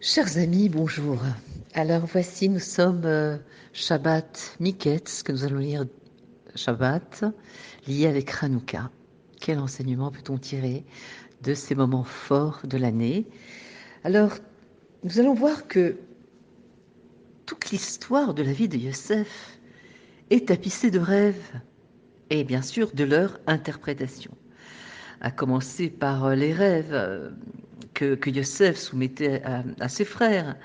Chers amis, bonjour. Alors voici, nous sommes Shabbat Miketz, que nous allons lire Shabbat, lié avec Hanouka. Quel enseignement peut-on tirer de ces moments forts de l'année? Alors, nous allons voir que toute l'histoire de la vie de Yosef est tapissée de rêves et bien sûr de leur interprétation. À commencer par les rêves que Yosef soumettait à ses frères,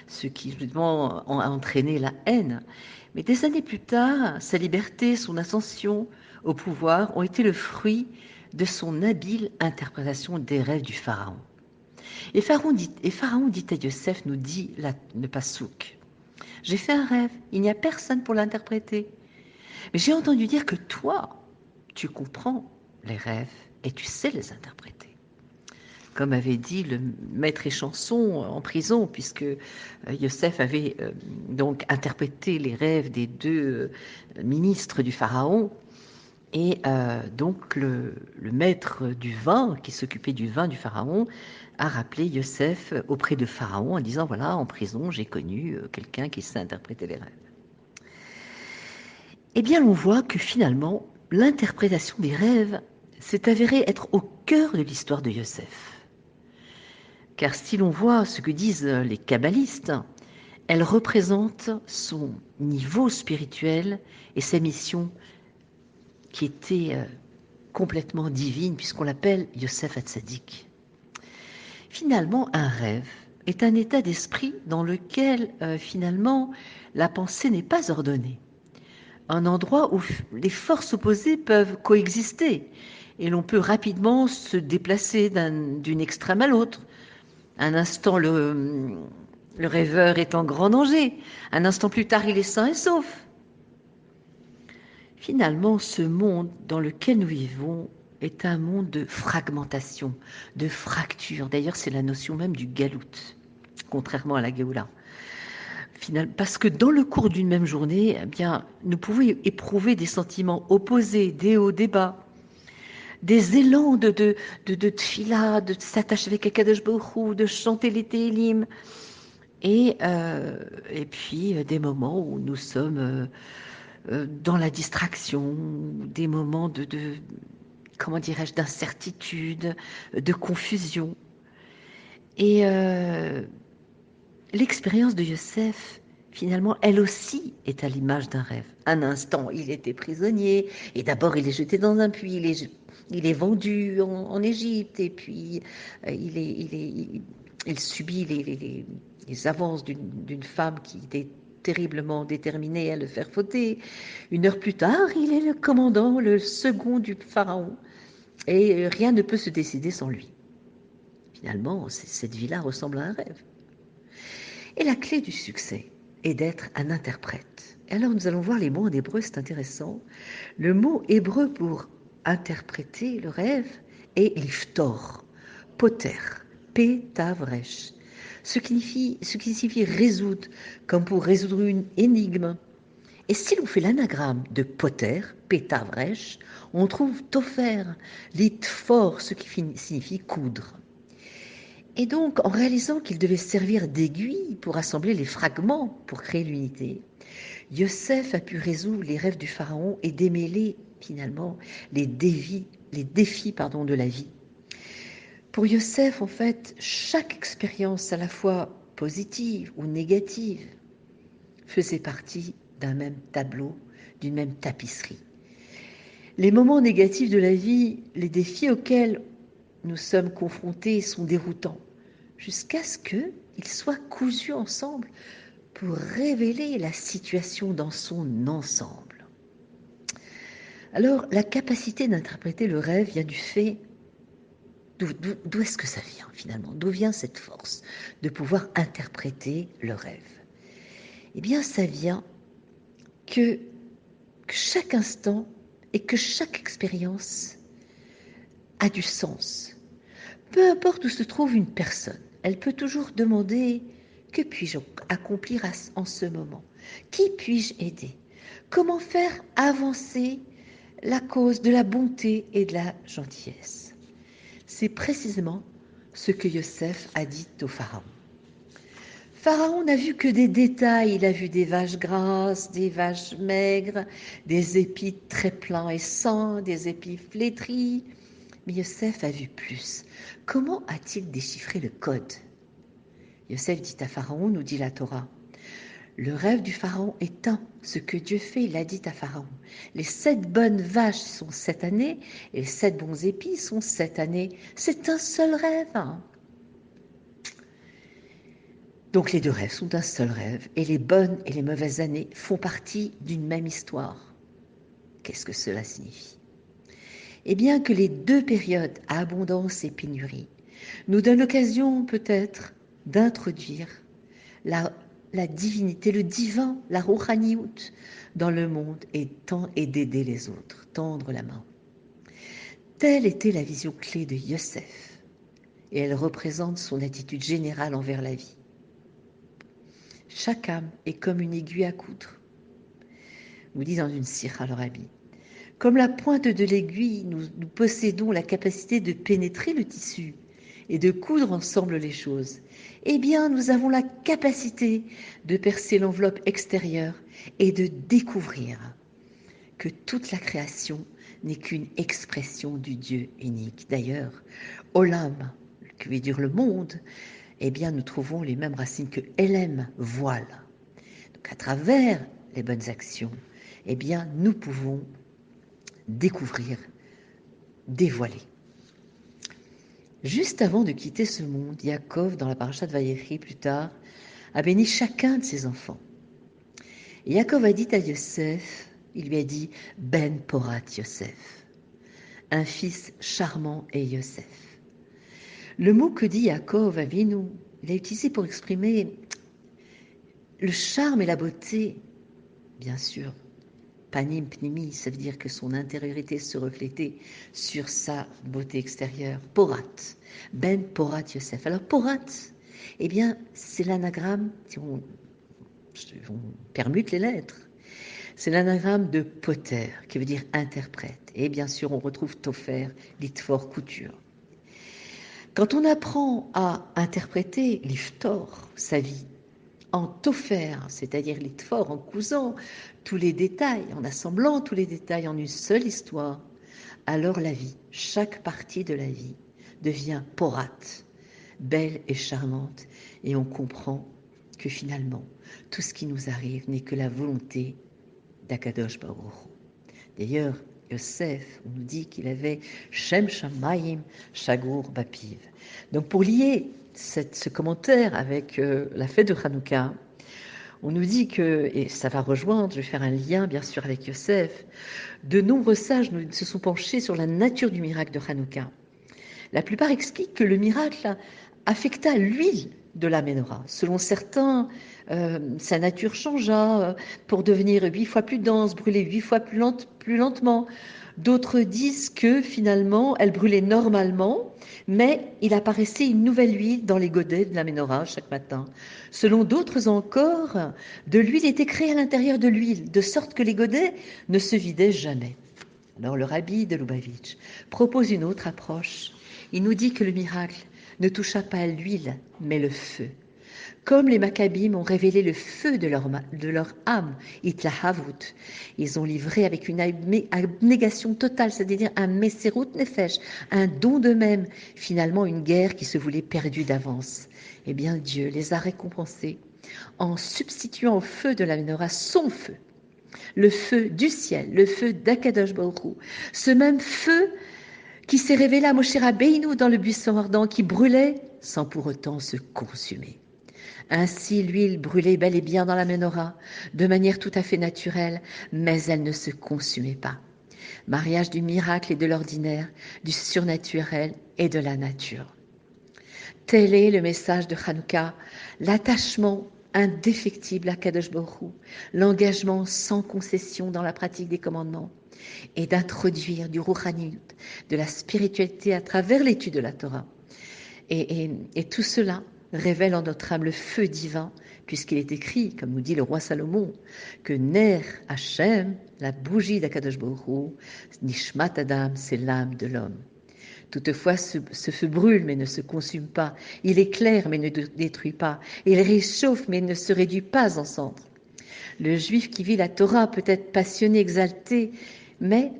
ce qui évidemment a entraîné la haine. Mais des années plus tard, sa liberté, son ascension au pouvoir ont été le fruit de son habile interprétation des rêves du Pharaon. Et Pharaon dit à Yosef, nous dit le Passouk, j'ai fait un rêve, il n'y a personne pour l'interpréter. Mais j'ai entendu dire que toi, tu comprends les rêves et tu sais les interpréter. Comme avait dit le maître Échanson en prison, puisque Yosef avait donc interprété les rêves des deux ministres du Pharaon. Et donc le maître du vin, qui s'occupait du vin du Pharaon, a rappelé Yosef auprès de Pharaon en disant, voilà, en prison, j'ai connu quelqu'un qui sait interpréter les rêves. Eh bien, on voit que finalement, l'interprétation des rêves s'est avérée être au cœur de l'histoire de Yosef. Car si l'on voit ce que disent les kabbalistes, elle représente son niveau spirituel et sa mission qui était complètement divine, puisqu'on l'appelle Yosef Hatzadik. Finalement, un rêve est un état d'esprit dans lequel, finalement, la pensée n'est pas ordonnée. Un endroit où les forces opposées peuvent coexister et l'on peut rapidement se déplacer d'une extrême à l'autre. Un instant, le rêveur est en grand danger. Un instant plus tard, il est sain et sauf. Finalement, ce monde dans lequel nous vivons est un monde de fragmentation, de fracture. D'ailleurs, c'est la notion même du galout, contrairement à la Géoula. Parce que dans le cours d'une même journée, eh bien, nous pouvons éprouver des sentiments opposés, des hauts, des bas, des élans de tfila, de s'attacher avec Akadosh Baruch Hu, de chanter les Télim, et puis des moments où nous sommes dans la distraction, des moments comment dirais-je, d'incertitude, de confusion. Et l'expérience de Yosef, finalement, elle aussi est à l'image d'un rêve. Un instant, il était prisonnier, et d'abord il est jeté dans un puits, il est vendu en Égypte, et puis il subit les avances d'une femme qui était terriblement déterminée à le faire fauter. Une heure plus tard, il est le commandant, le second du pharaon, et rien ne peut se décider sans lui. Finalement, cette vie-là ressemble à un rêve. Et la clé du succès est d'être un interprète. Et alors nous allons voir les mots en hébreu, c'est intéressant. Le mot hébreu pour interpréter le rêve est liftor, poter, pétavresh, ce qui signifie résoudre, comme pour résoudre une énigme. Et si l'on fait l'anagramme de poter, pétavresh, on trouve tofer, litfor, ce qui signifie coudre. Et donc, en réalisant qu'il devait servir d'aiguille pour assembler les fragments pour créer l'unité, Yosef a pu résoudre les rêves du pharaon et démêler finalement les défis de la vie. Pour Yosef, en fait, chaque expérience, à la fois positive ou négative, faisait partie d'un même tableau, d'une même tapisserie. Les moments négatifs de la vie, les défis auxquels nous sommes confrontés sont déroutants, jusqu'à ce qu'ils soient cousus ensemble pour révéler la situation dans son ensemble. Alors, la capacité d'interpréter le rêve vient du fait, d'où est-ce que ça vient finalement? D'où vient cette force de pouvoir interpréter le rêve? Eh bien, ça vient que chaque instant et que chaque expérience a du sens. Peu importe où se trouve une personne, elle peut toujours demander « Que puis-je accomplir en ce moment? Qui puis-je aider? Comment faire avancer la cause de la bonté et de la gentillesse ?» C'est précisément ce que Yosef a dit au Pharaon. Pharaon n'a vu que des détails. Il a vu des vaches grasses, des vaches maigres, des épis très pleins et sains, des épis flétris. Mais Yosef a vu plus. Comment a-t-il déchiffré le code? Yosef dit à Pharaon, nous dit la Torah, le rêve du Pharaon est un. Ce que Dieu fait, il a dit à Pharaon. Les 7 bonnes vaches sont 7 années et les 7 bons épis sont 7 années. C'est un seul rêve. Donc les 2 rêves sont un seul rêve et les bonnes et les mauvaises années font partie d'une même histoire. Qu'est-ce que cela signifie? Eh bien que les 2 périodes, abondance et pénurie, nous donnent l'occasion peut-être d'introduire la divinité, le divin, la Rouhaniout dans le monde et d'aider les autres, tendre la main. Telle était la vision clé de Yosef et elle représente son attitude générale envers la vie. Chaque âme est comme une aiguille à coudre, nous dit dans une sira le Rabbi. Comme la pointe de l'aiguille, nous possédons la capacité de pénétrer le tissu et de coudre ensemble les choses. Eh bien, nous avons la capacité de percer l'enveloppe extérieure et de découvrir que toute la création n'est qu'une expression du Dieu unique. D'ailleurs, Olam, qui veut dire le monde, eh bien, nous trouvons les mêmes racines que Elem, voile. Donc, à travers les bonnes actions, eh bien, nous pouvons découvrir, dévoiler. Juste avant de quitter ce monde, Yaakov, dans la paracha de Vayechi plus tard, a béni chacun de ses enfants. Et Yaakov a dit à Yosef, il lui a dit Ben Porat Yosef, un fils charmant est Yosef. Le mot que dit Yaakov Avinu, il a utilisé pour exprimer le charme et la beauté, bien sûr. Panim pnimi, ça veut dire que son intériorité se reflétait sur sa beauté extérieure. Porat, Ben Porat Yosef. Alors Porat, eh bien, c'est l'anagramme, si on permute les lettres, c'est l'anagramme de poter, qui veut dire interprète. Et bien sûr, on retrouve Tofer, Litfor, couture. Quand on apprend à interpréter l'Iftor, sa vie, en tofer, c'est-à-dire l'Itfor, en cousant tous les détails, en assemblant tous les détails en une seule histoire, alors la vie, chaque partie de la vie, devient porate, belle et charmante, et on comprend que finalement, tout ce qui nous arrive n'est que la volonté d'Akadosh Baruch Hu. D'ailleurs, Yosef, on nous dit qu'il avait Shem Shamayim Shagur Bapiv. Donc pour lier ce commentaire avec la fête de Hanouka, on nous dit que, et ça va rejoindre, je vais faire un lien bien sûr avec Yosef, de nombreux sages se sont penchés sur la nature du miracle de Hanouka. La plupart expliquent que le miracle affecta l'huile de la menorah. Selon certains, sa nature changea pour devenir 8 fois plus dense, brûler 8 fois plus lentement. D'autres disent que finalement, elle brûlait normalement, mais il apparaissait une nouvelle huile dans les godets de la menorah chaque matin. Selon d'autres encore, de l'huile était créée à l'intérieur de l'huile, de sorte que les godets ne se vidaient jamais. Alors le rabbi de Lubavitch propose une autre approche. Il nous dit que le miracle ne toucha pas l'huile, mais le feu. Comme les Maccabim ont révélé le feu de leur âme, Itlahavut, ils ont livré avec une abnégation totale, c'est-à-dire un Messerut Nefesh, un don d'eux-mêmes, finalement une guerre qui se voulait perdue d'avance. Eh bien Dieu les a récompensés en substituant au feu de la menorah son feu, le feu du ciel, le feu d'Akadosh Baruch Hu, ce même feu qui s'est révélé à Moshe Rabbeinu dans le buisson ardent, qui brûlait sans pour autant se consumer. Ainsi, l'huile brûlait bel et bien dans la menorah, de manière tout à fait naturelle, mais elle ne se consumait pas. Mariage du miracle et de l'ordinaire, du surnaturel et de la nature. Tel est le message de Hanouka, l'attachement indéfectible à Kadosh Baruch Hu, l'engagement sans concession dans la pratique des commandements, et d'introduire du Rouhaniyut, de la spiritualité à travers l'étude de la Torah. Et tout cela révèle en notre âme le feu divin, puisqu'il est écrit, comme nous dit le roi Salomon, que Ner Hashem, la bougie d'Akadosh Baruch Hu, Nishmat Adam, c'est l'âme de l'homme. Toutefois, ce feu brûle mais ne se consume pas. Il éclaire mais ne détruit pas. Il réchauffe mais ne se réduit pas en cendres. Le juif qui vit la Torah peut être passionné, exalté, mais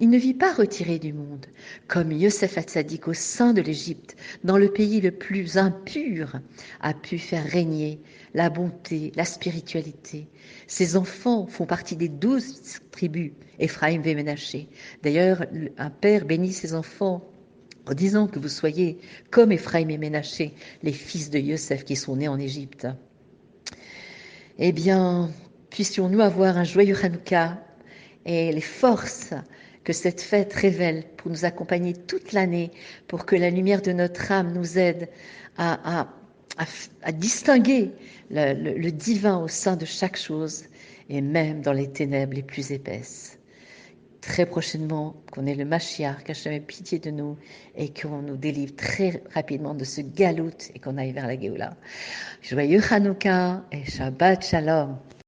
il ne vit pas retiré du monde, comme Yosef Hatzadik au sein de l'Égypte, dans le pays le plus impur, a pu faire régner la bonté, la spiritualité. Ses enfants font partie des 12 tribus, Ephraïm et Ménaché. D'ailleurs, un père bénit ses enfants en disant que vous soyez comme Ephraïm et Ménaché, les fils de Yosef qui sont nés en Égypte. Eh bien, puissions-nous avoir un joyeux Hanouka et les forces que cette fête révèle pour nous accompagner toute l'année, pour que la lumière de notre âme nous aide à distinguer le divin au sein de chaque chose et même dans les ténèbres les plus épaisses. Très prochainement, qu'on ait le Mashiach, qu'Hachem ait pitié de nous et qu'on nous délivre très rapidement de ce galout et qu'on aille vers la Géoula. Joyeux Hanouka et Shabbat Shalom.